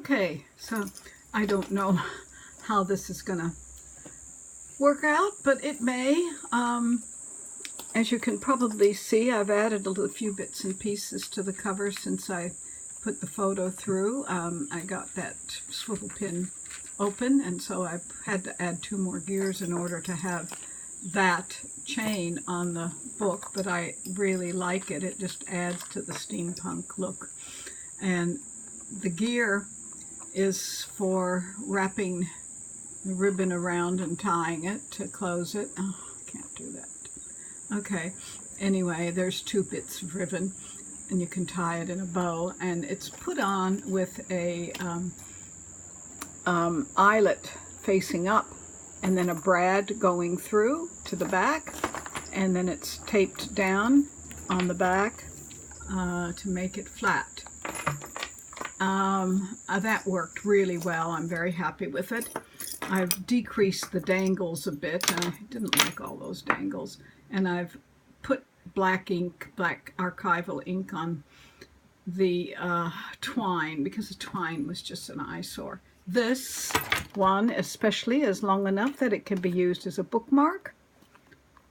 Okay, so I don't know how this is gonna work out, but it may. As you can probably see, I've added a few bits and pieces to the cover since I put the photo through. I got that swivel pin open, and so I had to add 2 more gears in order to have that chain on the book, but I really like it. It just adds to the steampunk look. And the gear is for wrapping the ribbon around and tying it to close it. Oh, I can't do that. Okay, anyway, there's 2 bits of ribbon, and you can tie it in a bow, and it's put on with a eyelet facing up, and then a brad going through to the back, and then it's taped down on the back to make it flat. That worked really well. I'm very happy with it. I've decreased the dangles a bit. I didn't like all those dangles. And I've put black ink, black archival ink on the twine, because the twine was just an eyesore. This one especially is long enough that it can be used as a bookmark.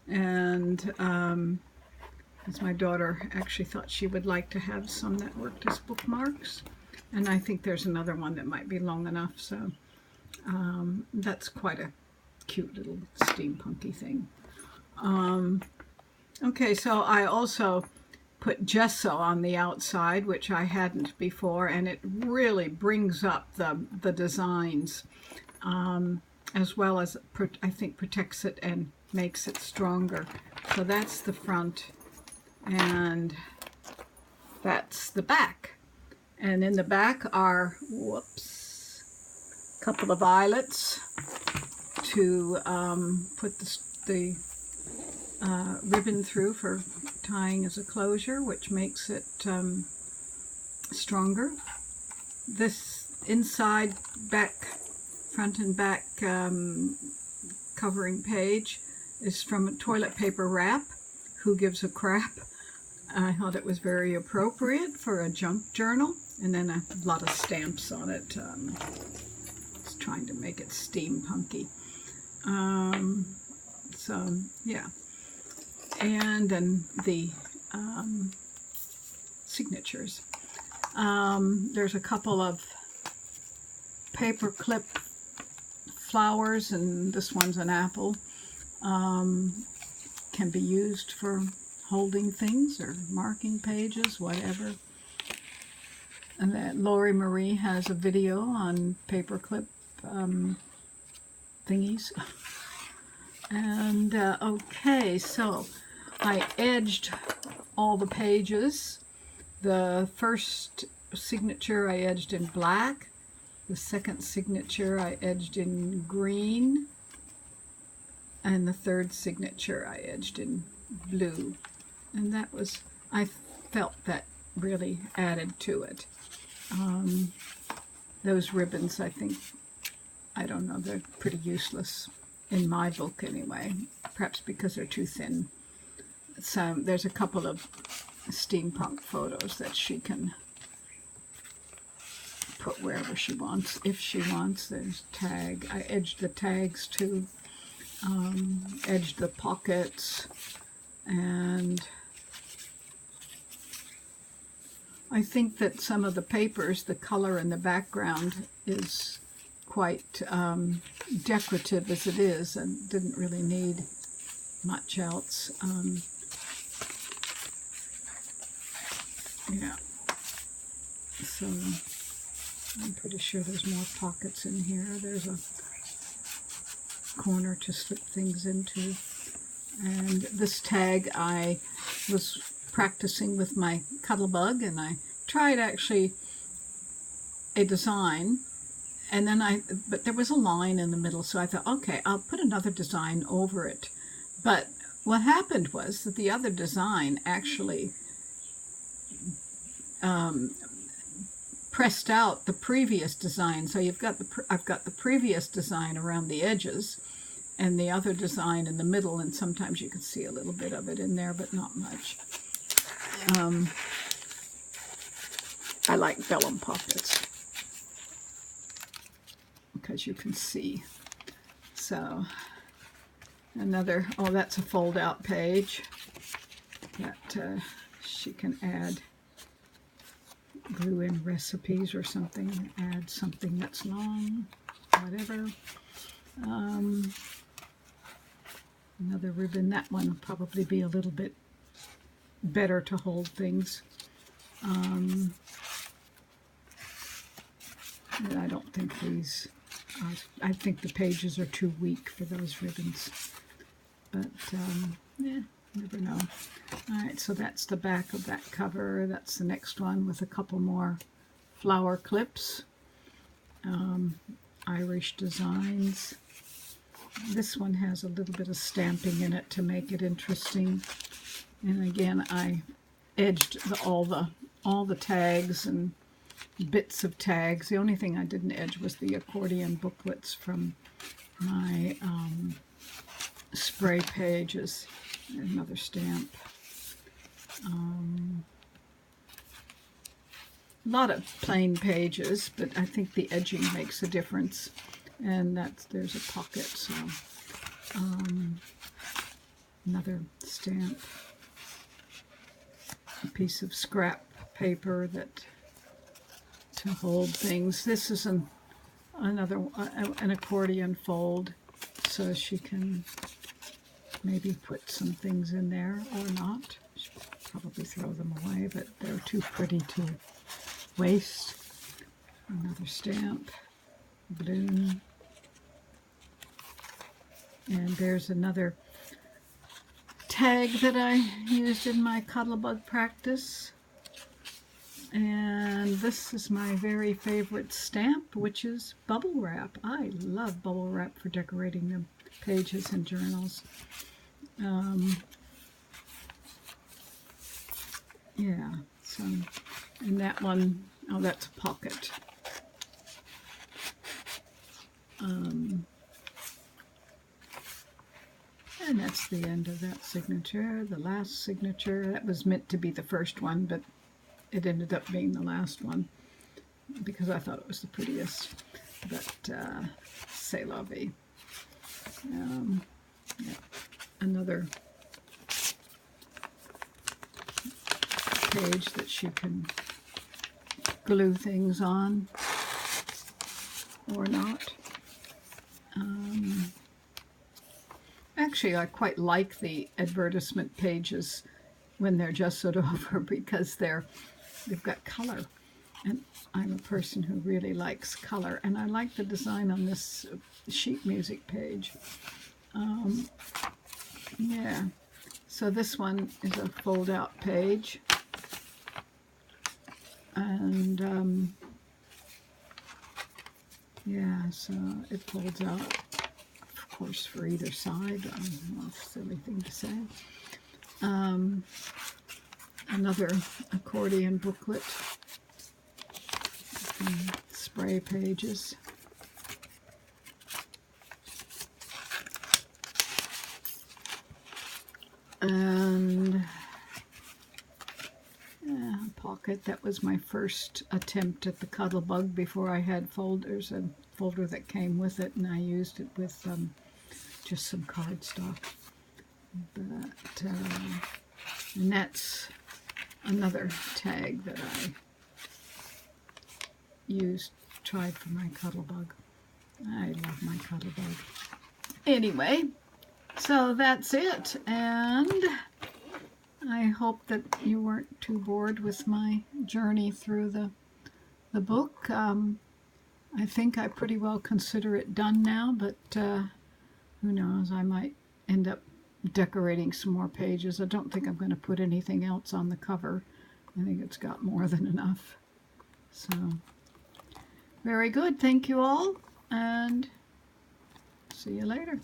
And as my daughter actually thought she would like to have some that worked as bookmarks. And I think there's another one that might be long enough, so that's quite a cute little steampunky thing. Okay, so I also put gesso on the outside, which I hadn't before, and it really brings up the designs, as well as, I think, protects it and makes it stronger. So that's the front, and that's the back. And in the back are, whoops, a couple of eyelets to put the ribbon through for tying as a closure, which makes it stronger. This inside, back, front and back covering page is from a toilet paper wrap, Who Gives a Crap. I thought it was very appropriate for a junk journal, and then a lot of stamps on it. Just trying to make it steampunky. So yeah, and then the signatures. There's a couple of paper clip flowers, and this one's an apple. Can be used for holding things or marking pages, whatever. And that LorriMarie has a video on paperclip thingies. And okay, so I edged all the pages. The first signature I edged in black. The second signature I edged in green. And the third signature I edged in blue. And that was, I felt that really added to it. Those ribbons, I think, I don't know, they're pretty useless in my book anyway, perhaps because they're too thin. So there's a couple of steampunk photos that she can put wherever she wants, if she wants. There's tag. I edged the tags too, edged the pockets, and I think that some of the papers, the color in the background is quite decorative as it is, and didn't really need much else. Yeah, so I'm pretty sure there's more pockets in here. There's a corner to slip things into. And this tag, I was practicing with my Cuttlebug, and I tried actually a design, and then but there was a line in the middle, so I thought, okay, I'll put another design over it. But what happened was that the other design actually pressed out the previous design. So you've got I've got the previous design around the edges, and the other design in the middle, and sometimes you can see a little bit of it in there, but not much. I like vellum pockets. because you can see. So another, oh, that's a fold out page that she can add, glue in recipes or something, add something that's long, whatever. Another ribbon, that one will probably be a little bit better to hold things. I don't think these, I think the pages are too weak for those ribbons. But, yeah, never know. Alright, so that's the back of that cover. That's the next one with a couple more flower clips. Irish designs. This one has a little bit of stamping in it to make it interesting. And again, I edged all the tags and bits of tags. The only thing I didn't edge was the accordion booklets from my spray pages. Another stamp. A lot of plain pages, but I think the edging makes a difference. And there's a pocket, so another stamp. A piece of scrap paper to hold things. This is an accordion fold, so she can maybe put some things in there or not. She'll probably throw them away, but they're too pretty to waste. Another stamp, balloon, and there's another tag that I used in my Cuttlebug practice. And this is my very favorite stamp, which is bubble wrap. I love bubble wrap for decorating the pages and journals. Yeah, so, and that one, oh, that's a pocket. And that's the end of that signature. The last signature, that was meant to be the first one, but it ended up being the last one because I thought it was the prettiest. But c'est la vie. Yeah. Another page that she can glue things on or not. Actually, I quite like the advertisement pages when they're gessoed over because they've got color, and I'm a person who really likes color, and I like the design on this sheet music page. Yeah, so this one is a fold-out page, and yeah, so it folds out, of course, for either side. Well, silly thing to say. Another accordion booklet, spray pages. And pocket. That was my first attempt at the Cuttlebug before I had folders. A folder that came with it, and I used it with just some cardstock. But and that's another tag that I tried for my Cuttlebug. I love my Cuttlebug. Anyway, so that's it, and I hope that you weren't too bored with my journey through the book. I think I pretty well consider it done now, but who knows, I might end up decorating some more pages. I don't think I'm going to put anything else on the cover. I think it's got more than enough. So, very good. Thank you all, and see you later.